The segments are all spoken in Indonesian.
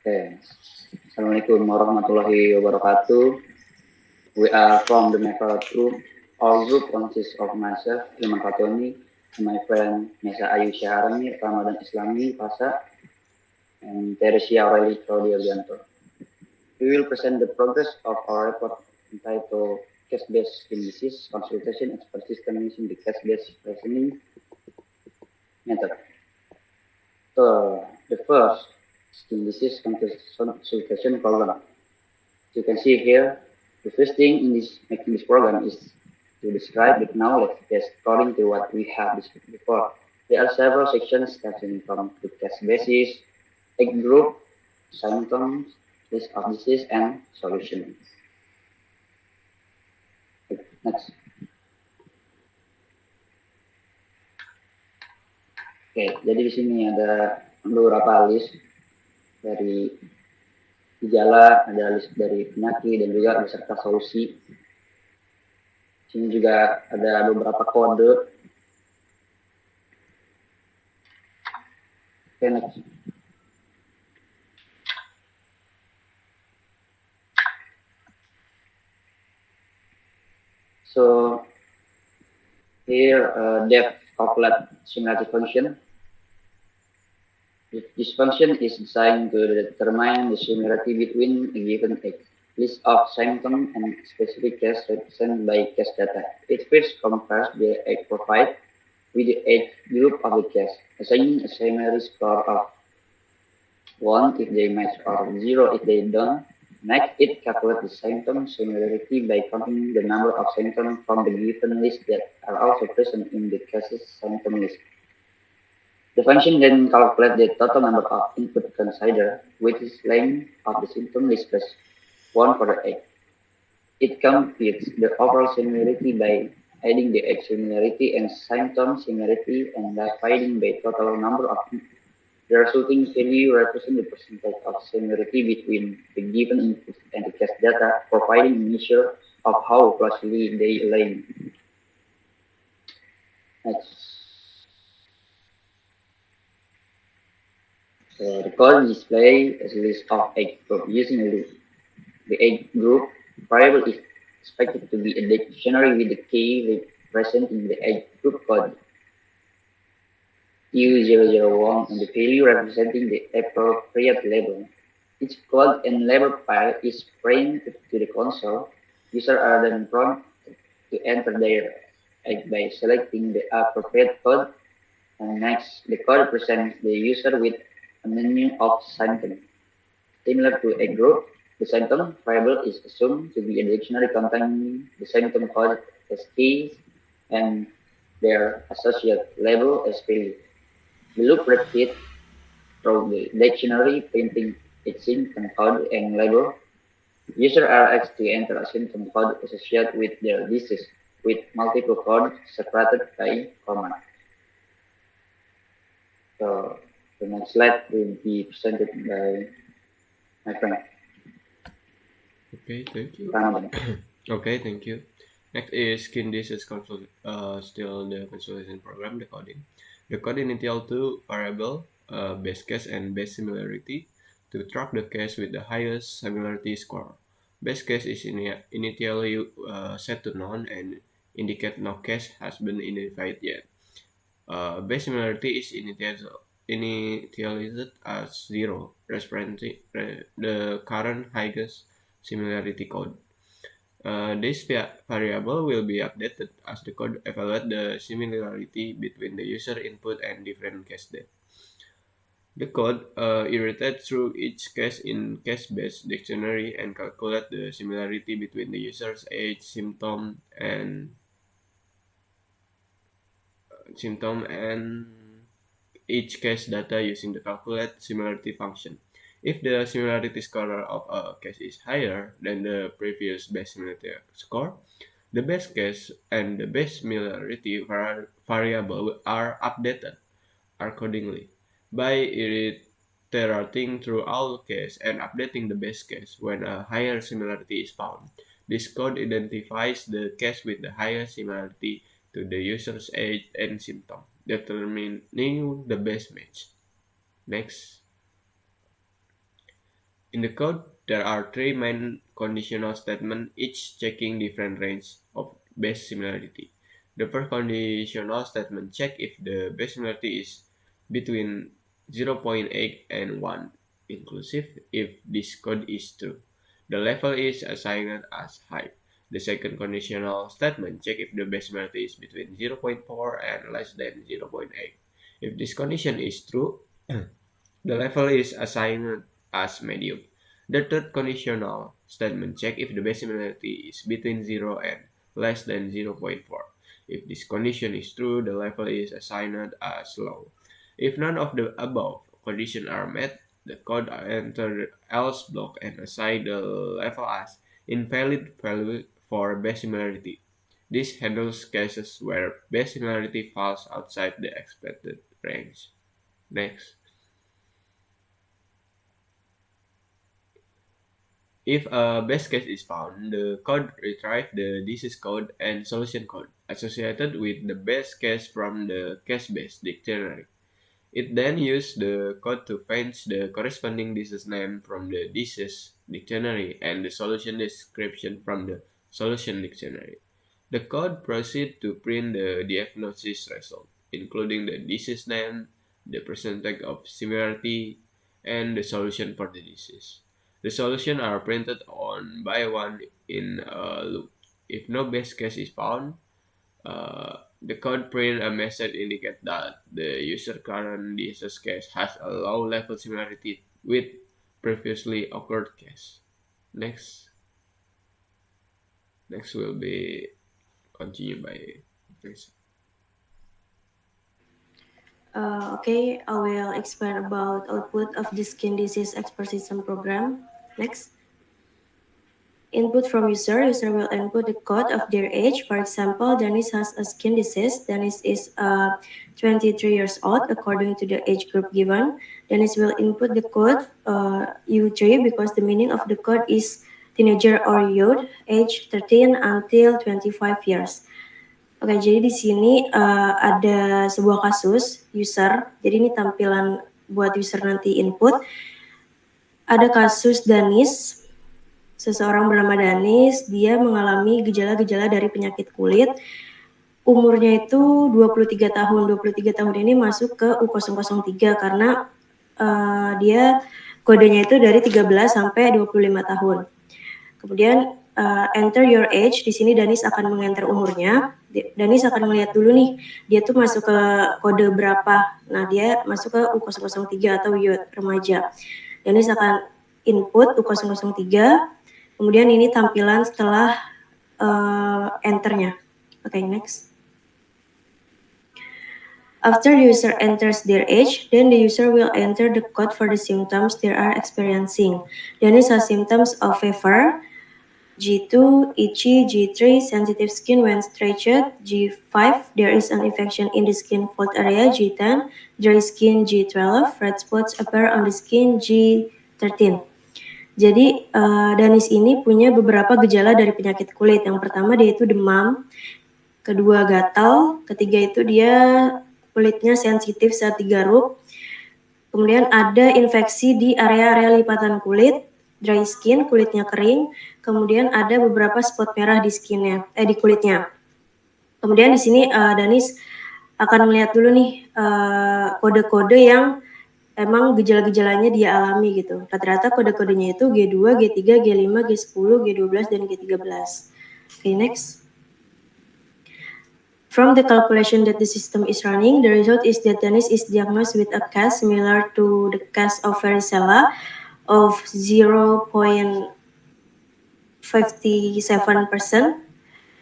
Okay. Assalamualaikum warahmatullahi wabarakatuh. We are from the Mevral group. Our group consists of myself, Ilman Fatoni, and my friend Nesa Ayu Syaharani, Ramadan Islami, Pasa, and Teresia Aureli Claudia Bianto. We will present the progress of our report entitled Case-Based Disease Consultation Expert System using the Case-Based Reasoning Method. So, the first skin disease consultation program. You can see here, the first thing in making this program is to describe the knowledge test according to what we have discussed before. There are several sections starting from the test basis, egg group, symptoms, list of disease, and solution. Next. Oke, jadi di sini ada beberapa list dari gejala, ada list dari penyakit dan juga beserta solusi. Di sini juga ada beberapa kode. Oke, next. So here, depth calculate similarity function. This function is designed to determine the similarity between a given egg. List of symptoms and specific case represented by case data. It first compares the egg profile with the age group of the case, assigning a similarity score of 1 if they match or 0 if they don't. Next, it calculates the symptom similarity by counting the number of symptoms from the given list that are also present in the case's symptom list. The function then calculates the total number of input considered, which is length of the symptom list plus 1 for the egg. It computes the overall similarity by adding the egg similarity and symptom similarity and dividing by total number of the resulting value represents the percentage of similarity between the given input and the test data, providing a measure of how closely they align. Next. So the code display is a list of egg group using a loop. The egg group variable is expected to be a dictionary with the key representing the egg group code U001 and the value representing the appropriate label. Each code and label file is printed to the console. Users are then prompted to enter their egg by selecting the appropriate code, and next, the code presents the user with a menu of symptoms. Similar to a group, the symptom variable is assumed to be a dictionary containing the symptom code as keys and their associated label as value. The loop repeats through the dictionary, printing its symptom code and label. Users are asked to enter a symptom code associated with their disease, with multiple codes separated by comma. So the next slide will be presented by my friend. Okay, thank you. Ramadan. Okay, thank you. Next is skin disease still the consultation program, the coding. The coding entails two variable, base case and base similarity, to track the case with the highest similarity score. Base case is initially set to none and indicate no case has been identified yet. Base similarity is initialized as 0, representing the current highest similarity code. This variable will be updated as the code evaluates the similarity between the user input and different case data. The code iterates through each case in case-based dictionary and calculates the similarity between the user's age, symptom and each case data using the calculate similarity function. If the similarity score of a case is higher than the previous base similarity score, the base case and the base similarity variable are updated accordingly. By iterating through all cases and updating the base case when a higher similarity is found, this code identifies the case with the highest similarity to the user's age and symptom, determining the best match. Next. In the code, there are three main conditional statements, each checking different range of base similarity. The first conditional statement checks if the base similarity is between 0.8 and 1 inclusive. If this code is true, the level is assigned as high. The second conditional statement checks if the base similarity is between 0.4 and less than 0.8. If this condition is true, the level is assigned as medium. The third conditional statement checks if the base similarity is between 0 and less than 0.4. If this condition is true, the level is assigned as low. If none of the above conditions are met, the code enters else block and assigns the level as invalid value for base similarity. This handles cases where base similarity falls outside the expected range. Next. If a best case is found, the code retrieves the disease code and solution code associated with the best case from the case-based dictionary. It then uses the code to fetch the corresponding disease name from the disease dictionary and the solution description from the solution dictionary. The code proceeds to print the diagnosis result, including the disease name, the percentage of similarity, and the solution for the disease. The solutions are printed on by one in a loop. If no best case is found, the code print a message indicate that the user current disease case has a low level similarity with previously occurred case. Next, next will be continued by Chris. Okay, I will explain about output of the skin disease expert system program. Next. Input from user will input the code of their age. For example, Dennis has a skin disease. Dennis is 23 years old according to the age group given. Dennis will input the code U3 because the meaning of the code is teenager or youth, age 13 until 25 years. Oke, jadi di sini ada sebuah kasus user. Jadi ini tampilan buat user nanti input. Ada kasus Danis. Seseorang bernama Danis, dia mengalami gejala-gejala dari penyakit kulit. Umurnya itu 23 tahun. 23 tahun ini masuk ke U003 karena dia kodenya itu dari 13 sampai 25 tahun. Kemudian enter your age, di sini Danis akan mengenter umurnya. Danis akan melihat dulu nih, dia tuh masuk ke kode berapa. Nah, dia masuk ke U003 atau youth, remaja. Danis akan input U003. Kemudian ini tampilan setelah enternya. Oke, next. After the user enters their age, then the user will enter the code for the symptoms they are experiencing. Dennis has symptoms of fever, G2, itchy, G3, sensitive skin when stretched, G5, there is an infection in the skin fold area, G10, dry skin, G12, red spots appear on the skin, G13. Jadi Danis ini punya beberapa gejala dari penyakit kulit. Yang pertama dia itu demam, kedua gatal, ketiga itu dia kulitnya sensitif saat digaruk. Kemudian ada infeksi di area-area lipatan kulit, dry skin, kulitnya kering. Kemudian ada beberapa spot merah di skinnya, di kulitnya. Kemudian di sini Danis akan melihat dulu nih kode-kode yang emang gejala-gejalanya dia alami gitu. Rata-rata kode-kodenya itu G2, G3, G5, G10, G12, dan G13. Okay, next. From the calculation that the system is running, the result is that Dennis is diagnosed with a case similar to the case of varicella of 0.57%.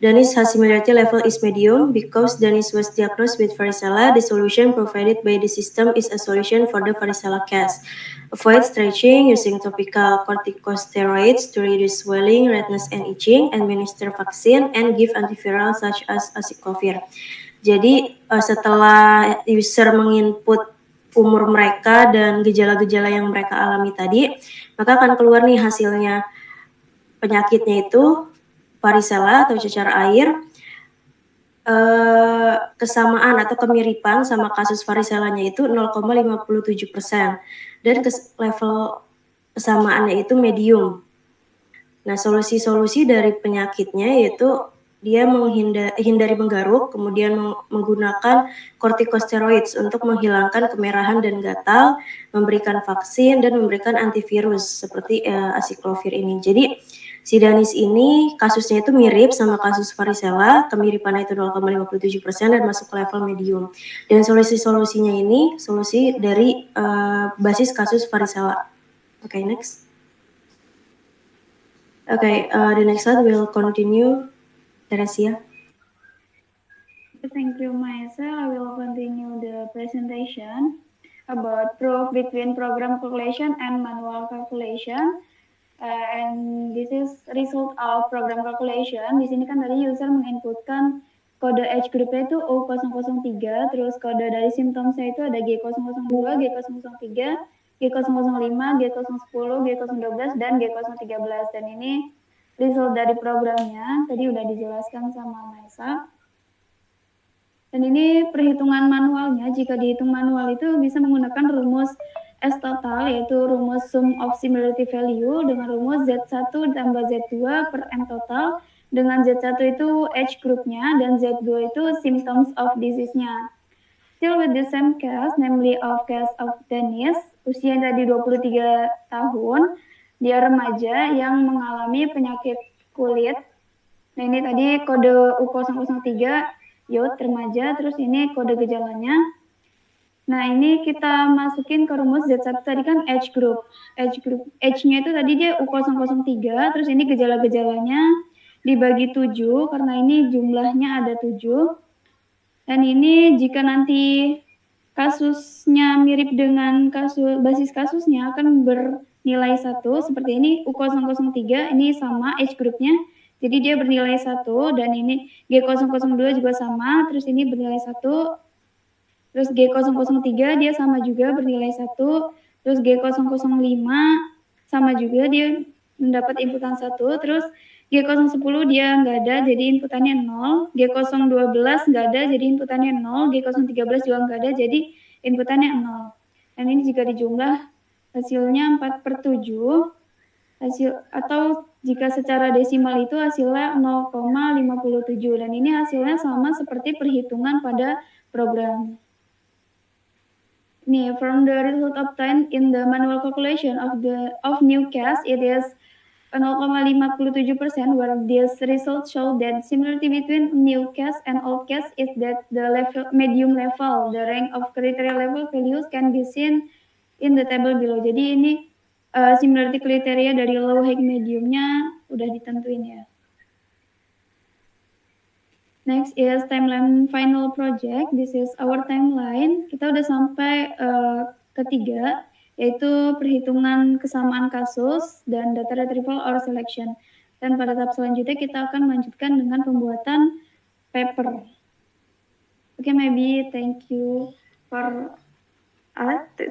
Dennis' similarity level is medium. Because Dennis was diagnosed with varicella, the solution provided by the system is a solution for the varicella case. Avoid stretching using topical corticosteroids to reduce swelling, redness, and itching, administer vaccine, and give antiviral such as acyclovir. Jadi setelah user menginput umur mereka dan gejala-gejala yang mereka alami tadi, maka akan keluar nih hasilnya. Penyakitnya itu varicella atau cacar air, kesamaan atau kemiripan sama kasus varicellanya itu 0,57%. Dan level kesamaannya itu medium. Nah, solusi-solusi dari penyakitnya yaitu dia hindari menggaruk, kemudian menggunakan corticosteroids untuk menghilangkan kemerahan dan gatal, memberikan vaksin, dan memberikan antivirus seperti acyclovir ini. Jadi, Sidanis ini kasusnya itu mirip sama kasus varicella, kemiripannya itu 0,57% dan masuk ke level medium. Dan solusi-solusinya ini solusi dari basis kasus varicella. Okay, next. Okay, the next slide will continue. Teresia. Thank you, Maisa. I will continue the presentation about proof between program calculation and manual calculation. And this is result of program calculation. Di sini kan tadi user menginputkan kode age groupnya itu O003, terus kode dari symptomsnya itu ada G002, G003, G005, G010, G012, dan G013. Dan ini result dari programnya, tadi udah dijelaskan sama Maisa. Dan ini perhitungan manualnya, jika dihitung manual itu bisa menggunakan rumus S total, yaitu rumus sum of similarity value dengan rumus Z1 tambah Z2 per M total, dengan Z1 itu age groupnya dan Z2 itu symptoms of disease-nya. Still with the same case, namely of case of Dennis, usia tadi 23 tahun, dia remaja yang mengalami penyakit kulit. Nah ini tadi kode U003, yod remaja, terus ini kode gejalanya. Nah ini kita masukin ke rumus Z1 tadi kan age group. Age-nya itu tadi dia U003, terus ini gejala-gejalanya dibagi 7, karena ini jumlahnya ada 7. Dan ini jika nanti kasusnya mirip dengan basis kasusnya akan bernilai 1, seperti ini U003, ini sama age groupnya, jadi dia bernilai 1, dan ini G002 juga sama, terus ini bernilai 1, terus G003 dia sama juga bernilai 1, terus G005 sama juga dia mendapat inputan 1, terus G010 dia nggak ada, jadi inputannya 0. G012 nggak ada, jadi inputannya 0. G013 juga nggak ada, jadi inputannya 0. Dan ini jika dijumlah hasilnya 4/7, atau jika secara desimal itu hasilnya 0,57. Dan ini hasilnya sama seperti perhitungan pada program. Nih, from the result obtained in the manual calculation of new case, it is 0,57%, where this result show that similarity between new case and old case is that the medium level, the rank of criteria level values can be seen in the table below. Jadi ini similarity kriteria dari low, high, mediumnya udah ditentuin ya. Next is timeline final project. This is our timeline. Kita udah sampai ketiga, yaitu perhitungan kesamaan kasus dan data retrieval or selection. Dan pada tahap selanjutnya kita akan melanjutkan dengan pembuatan paper. Oke, maybe thank you for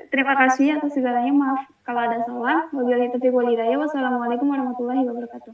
terima kasih atas segalanya. Maaf kalau ada salah. Wabillahi taufiq wal hidayah. Wassalamualaikum warahmatullahi wabarakatuh.